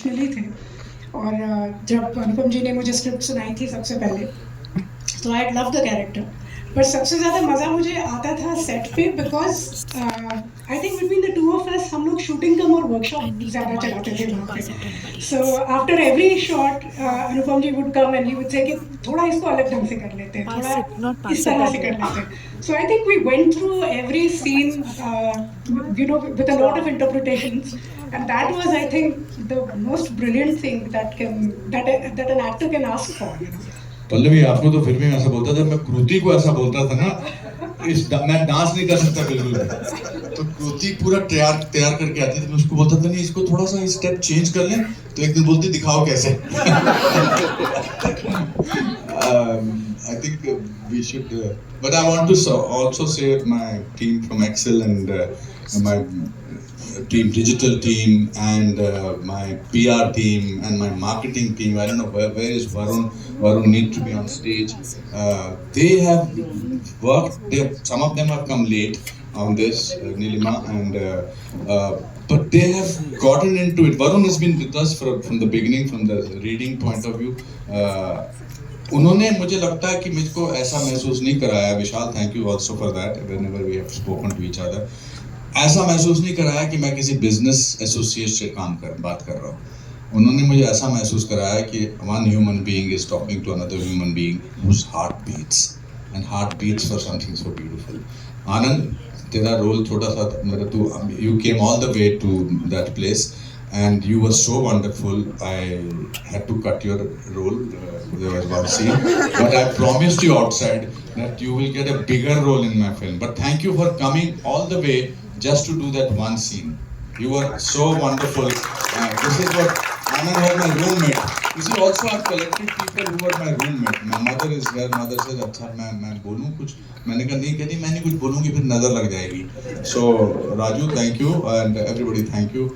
Emotionally थे। और जब अनुपम जी ने मुझे स्क्रिप्ट सुनाई थी सबसे पहले, तो आई लव द कैरेक्टर। पर सबसे ज़्यादा मज़ा मुझे आता था सेट पे, because I think between the two of us हम लोग शूटिंग कम और वर्कशॉप ज़्यादा चलाते थे वहाँ पे। So after every shot Anupam ji would come and he would say कि थोड़ा इसको अलग ढंग से कर लेते हैं, थोड़ा इस तरह से कर लेते हैं। So I think we went through every scene you know with a lot of interpretations, and that was, I think, the most brilliant thing that an actor can ask for, you know. Pallavi, आपको तो फिर भी ऐसा बोलता था, मैं कृति को ऐसा बोलता था ना, मैं डांस नहीं कर सकता बिल्कुल भी। तो कृति पूरा तैयार तैयार करके आती थी, मैं उसको बोलता था नहीं इसको थोड़ा सा स्टेप चेंज कर लें, तो एक दिन बोलती दिखाओ कैसे। I think we should, but I want to also say my team from Excel and my team, digital team, and my PR team and my marketing team. I don't know where is Varun. Varun needs to be on stage. They have worked. Some of them have come late on this, Nilima, and but they have gotten into it. Varun has been with us from the beginning, from the reading point of view. उन्होंने मुझे लगता है कि मुझको ऐसा महसूस नहीं कराया, Vishal thank you also for that, whenever we have spoken to each other, ऐसा महसूस नहीं कराया कि मैं किसी बिजनेस एसोसिएट से बात कर रहा हूँ। उन्होंने मुझे ऐसा महसूस कराया कि one human being is talking to another human being whose heart beats, and heart beats for something so beautiful. Anand, तेरा रोल छोटा सा मेरा, तू you came all the way to that place and you were so wonderful. I had to cut your role. There was one scene, but I promised you outside that you will get a bigger role in my film. But thank you for coming all the way just to do that one scene. You were so wonderful. This is what Anand was my roommate. You see, also I've collected people who were my roommate. My mother is here. Mother says, अच्छा मैं बोलूँ कुछ? मैंने कहा नहीं, कहती मैं नहीं कुछ बोलूँगी फिर नजर लग जाएगी. So Raju, thank you, and everybody, thank you.